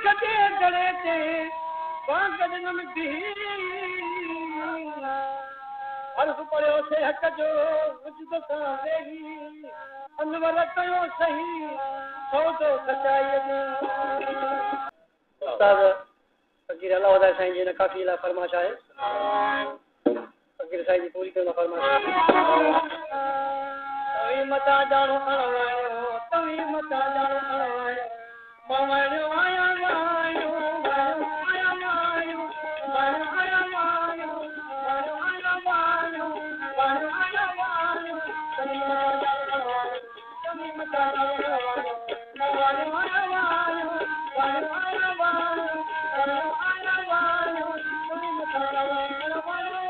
कटे गले ते बांगन में भी अर्ज़ पढ़ियो से हक़ जो वजूद सां वेही अनवर कयो सही सौदो सचाईअ जो उस्ताद फकीर अलाउद्दीन साईं जी ने काफ़ी ला फरमाइश आहे फकीर साईं जी पूरी करण फरमाइश तवी मता जानो अणवायो तवी मता जानो अणवायो मावणो आया वायो आया वायो आया वायो आया वायो आया वायो तवी मता जानो अणवायो मावणो आया वायो आया वायो आया वायो तवी मता जानो अणवायो